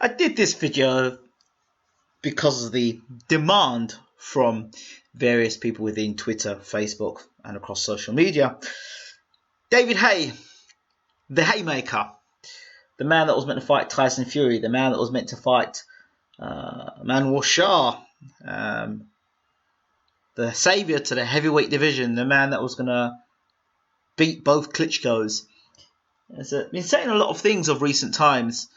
I did this video because of the demand from various people within Twitter, Facebook, and across social media. David Haye, the Haymaker, the man that was meant to fight Tyson Fury, the man that was meant to fight Manuel Shah, the saviour to the heavyweight division, the man that was going to beat both Klitschko's. Has been saying a lot of things of recent times.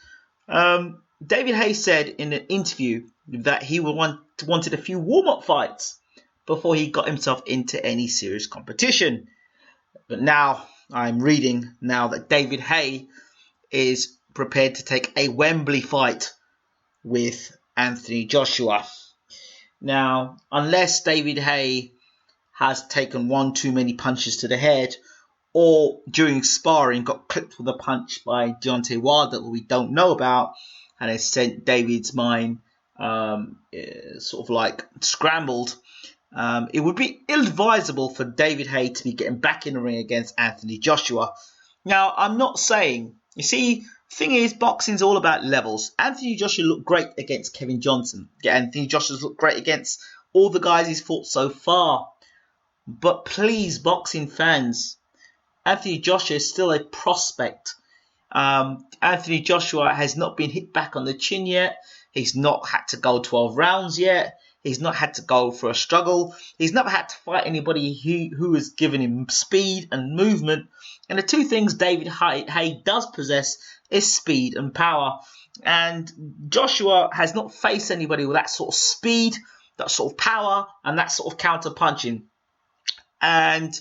David Haye said in an interview that he wanted a few warm-up fights before he got himself into any serious competition. But now I'm reading that David Haye is prepared to take a Wembley fight with Anthony Joshua. Now, unless David Haye has taken one too many punches to the head, or during sparring got clipped with a punch by Deontay Wilder that we don't know about, and has sent David's mind sort of like scrambled, it would be ill-advisable for David Haye to be getting back in the ring against Anthony Joshua. Now, I'm not saying, you see, the thing is, boxing's all about levels. Anthony Joshua looked great against Kevin Johnson. Anthony Joshua's looked great against all the guys he's fought so far. But please, boxing fans, Anthony Joshua is still a prospect. Anthony Joshua has not been hit back on the chin yet. He's not had to go 12 rounds yet. He's not had to go for a struggle. He's never had to fight anybody who has given him speed and movement. And the two things David Haye does possess is speed and power. And Joshua has not faced anybody with that sort of speed, that sort of power, and that sort of counter punching. And,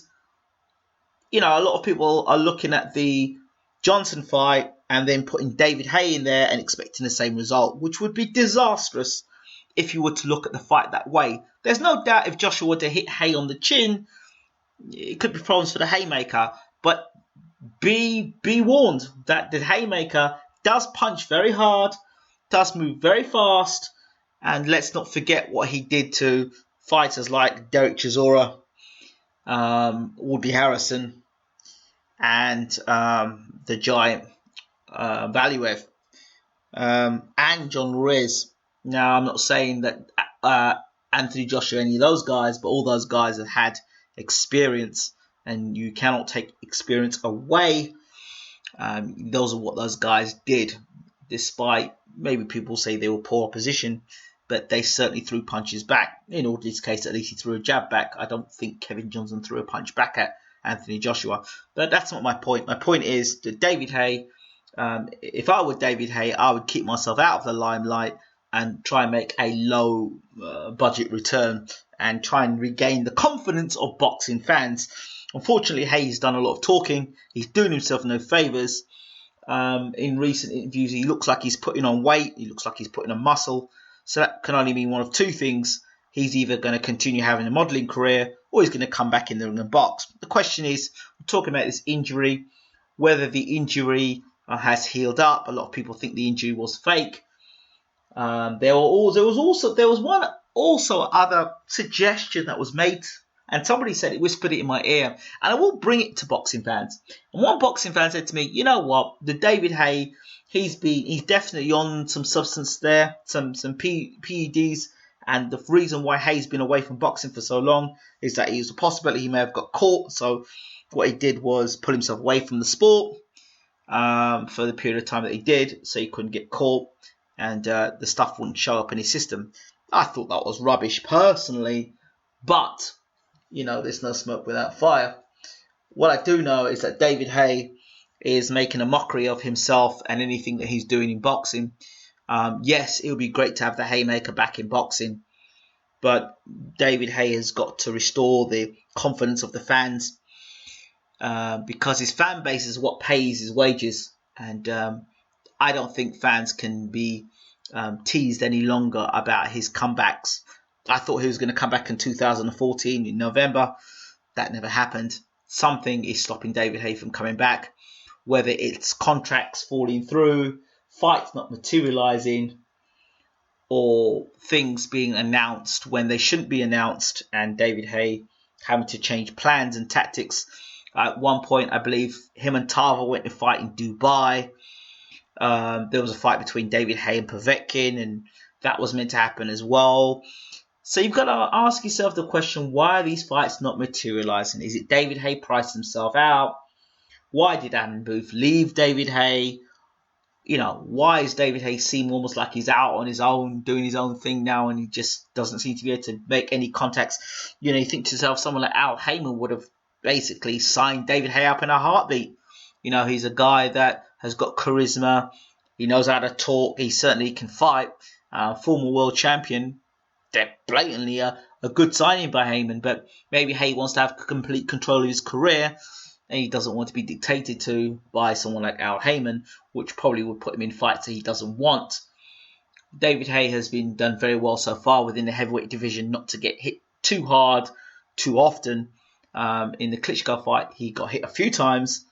you know, a lot of people are looking at the Johnson fight and then putting David Haye in there and expecting the same result, which would be disastrous if you were to look at the fight that way. There's no doubt if Joshua were to hit Haye on the chin, it could be problems for the Haymaker. But be warned that the Haymaker does punch very hard, does move very fast, and let's not forget what he did to fighters like Derek Chisora, Woody Harrison, and the giant Valiev, and John Ruiz. Now, I'm not saying that Anthony Joshua, any of those guys, but all those guys have had experience, and you cannot take experience away. Those are what those guys did, despite maybe people say they were poor opposition, but they certainly threw punches back. In Audley's case, at least he threw a jab back. I don't think Kevin Johnson threw a punch back at Anthony Joshua. But that's not my point. My point is that David Haye, if I were David Haye, I would keep myself out of the limelight and try and make a low budget return and try and regain the confidence of boxing fans. Unfortunately, Haye's done a lot of talking. He's doing himself no favours. In recent interviews, he looks like he's putting on weight. He looks like he's putting on muscle. So that can only mean one of two things. He's either going to continue having a modelling career or he's going to come back in the ring and box. The question is, we're talking about this injury, whether the injury has healed up. A lot of people think the injury was fake. There was one other suggestion that was made, and somebody said it, whispered it in my ear, and I will bring it to boxing fans. And one boxing fan said to me, you know what, the David Haye, he's definitely on some substance there, some PEDs, and the reason why Haye's been away from boxing for so long is that he was a possibility he may have got caught. So what he did was pull himself away from the sport for the period of time that he did, so he couldn't get caught, and the stuff wouldn't show up in his system. I thought that was rubbish personally, but, you know, there's no smoke without fire. What I do know is that David Haye is making a mockery of himself and anything that he's doing in boxing. Yes, it would be great to have the Haymaker back in boxing, but David Haye has got to restore the confidence of the fans because his fan base is what pays his wages, and I don't think fans can be teased any longer about his comebacks. I thought he was going to come back in 2014 in November. That never happened. Something is stopping David Haye from coming back, whether it's contracts falling through, fights not materializing, or things being announced when they shouldn't be announced, and David Haye having to change plans and tactics. At one point, I believe him and Tarver went to fight in Dubai. There was a fight between David Haye and Povetkin, and that was meant to happen as well. So you've got to ask yourself the question, why are these fights not materializing? Is it David Haye priced himself out? Why did Adam Booth leave David Haye? Why is David Haye seem almost like he's out on his own, doing his own thing now, and he just doesn't seem to be able to make any contacts? You think to yourself, someone like Al Heyman would have basically signed David Haye up in a heartbeat. He's a guy that has got charisma. He knows how to talk. He certainly can fight. Former world champion. They're blatantly a good signing by Heyman, but maybe Haye wants to have complete control of his career, and he doesn't want to be dictated to by someone like Al Heyman, which probably would put him in fights that he doesn't want. David Haye has been done very well so far within the heavyweight division, not to get hit too hard, too often. In the Klitschko fight, he got hit a few times,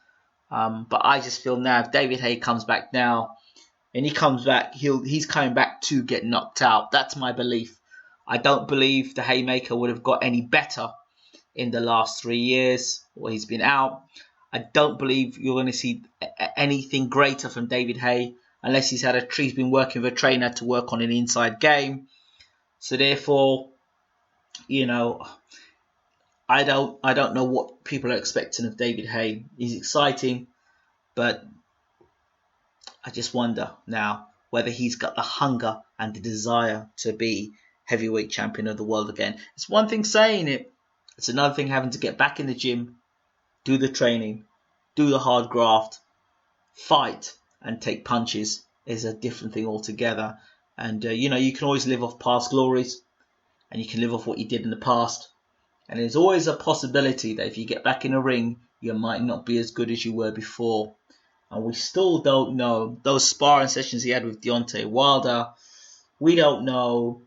but I just feel now if David Haye comes back now, and he comes back, he's coming back to get knocked out. That's my belief. I don't believe the Haymaker would have got any better in the last 3 years where he's been out. I don't believe you're going to see anything greater from David Haye unless he's been working with a trainer to work on an inside game. So therefore, I don't know what people are expecting of David Haye. He's exciting, but I just wonder now whether he's got the hunger and the desire to be heavyweight champion of the world again. It's one thing saying it. It's another thing having to get back in the gym, do the training, do the hard graft, fight and take punches is a different thing altogether. And, you can always live off past glories, and you can live off what you did in the past. And there's always a possibility that if you get back in the ring, you might not be as good as you were before. And we still don't know. Those sparring sessions he had with Deontay Wilder, we don't know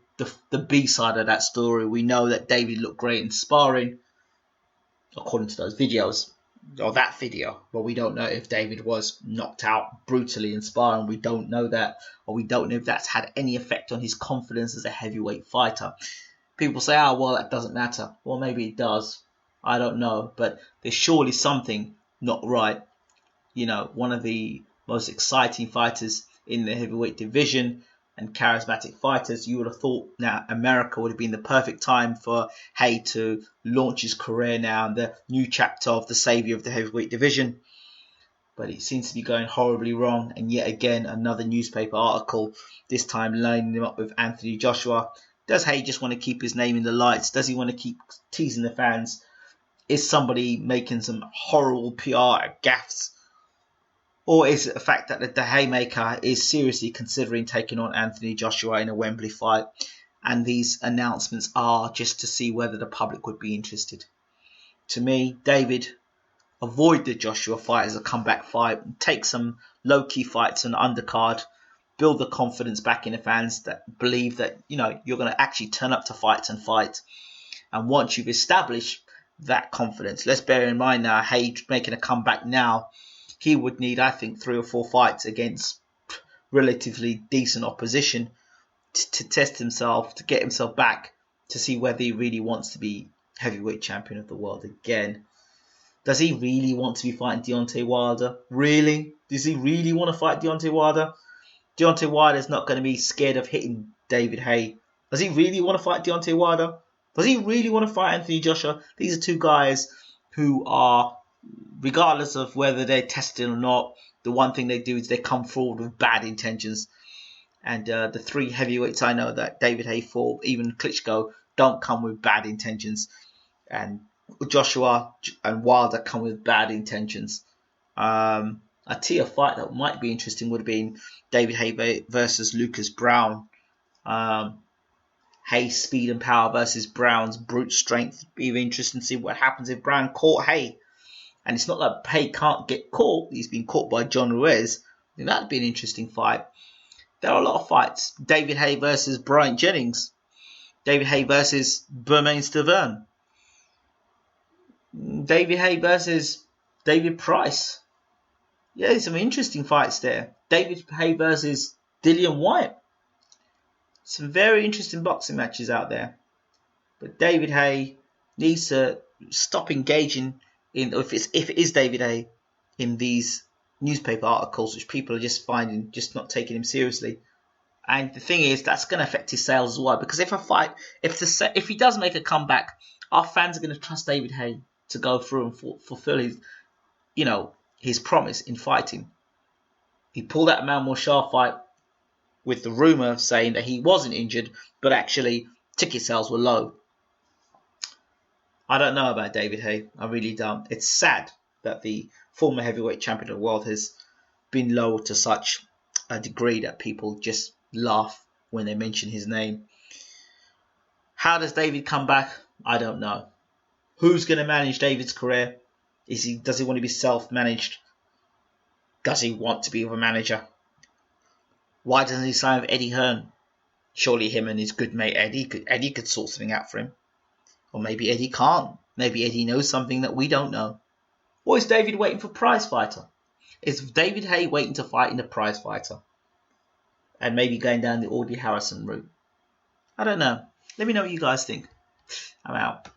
the B side of that story. We know that David looked great in sparring, according to those videos, or that video. But we don't know if David was knocked out brutally in sparring. We don't know that. Or we don't know if that's had any effect on his confidence as a heavyweight fighter. People say, well, that doesn't matter. Well, maybe it does. I don't know. But there's surely something not right. One of the most exciting fighters in the heavyweight division and charismatic fighters, you would have thought now America would have been the perfect time for Haye to launch his career now in the new chapter of the savior of the heavyweight division. But it seems to be going horribly wrong. And yet again, another newspaper article, this time lining him up with Anthony Joshua. Does Haye just want to keep his name in the lights? Does he want to keep teasing the fans? Is somebody making some horrible PR gaffes? Or is it the fact that the Haymaker is seriously considering taking on Anthony Joshua in a Wembley fight, and these announcements are just to see whether the public would be interested? To me, David, avoid the Joshua fight as a comeback fight. Take some low-key fights on the undercard. Build the confidence back in the fans that believe that you're going to actually turn up to fights and fight. And once you've established that confidence, let's bear in mind now, Haye making a comeback now, he would need, I think, 3 or 4 fights against relatively decent opposition to test himself, to get himself back, to see whether he really wants to be heavyweight champion of the world again. Does he really want to be fighting Deontay Wilder? Really? Does he really want to fight Deontay Wilder? Deontay Wilder is not going to be scared of hitting David Haye. Does he really want to fight Deontay Wilder? Does he really want to fight Anthony Joshua? These are two guys who are, regardless of whether they're tested or not, the one thing they do is they come forward with bad intentions. And the 3 heavyweights I know that David Haye fought, even Klitschko, don't come with bad intentions. And Joshua and Wilder come with bad intentions. A tier fight that might be interesting would have been David Haye versus Lucas Brown. Haye's speed and power versus Brown's brute strength. It'd be interesting to see what happens if Brown caught Haye. And it's not like Haye can't get caught. He's been caught by John Ruiz. I think that'd be an interesting fight. There are a lot of fights. David Haye versus Bryant Jennings. David Haye versus Bermain Stavern. David Haye versus David Price. Yeah, there's some interesting fights there. David Haye versus Dillian Whyte. Some very interesting boxing matches out there. But David Haye needs to stop engaging in, if it is David Haye, in these newspaper articles which people are just finding, just not taking him seriously. And the thing is, that's going to affect his sales as well. Because if he does make a comeback, our fans are going to trust David Haye to go through and fulfill his promise in fighting. He pulled out a Mal Shah fight with the rumour saying that he wasn't injured, but actually ticket sales were low. I don't know about David Haye. I really don't. It's sad that the former heavyweight champion of the world has been lowered to such a degree that people just laugh when they mention his name. How does David come back? I don't know. Who's going to manage David's career? Does he want to be self-managed? Does he want to be with a manager? Why doesn't he sign with Eddie Hearn? Surely him and his good mate Eddie could sort something out for him. Or maybe Eddie can't. Maybe Eddie knows something that we don't know. Or is David waiting for prize fighter? Is David Haye waiting to fight in the prize fighter? And maybe going down the Audley Harrison route? I don't know. Let me know what you guys think. I'm out.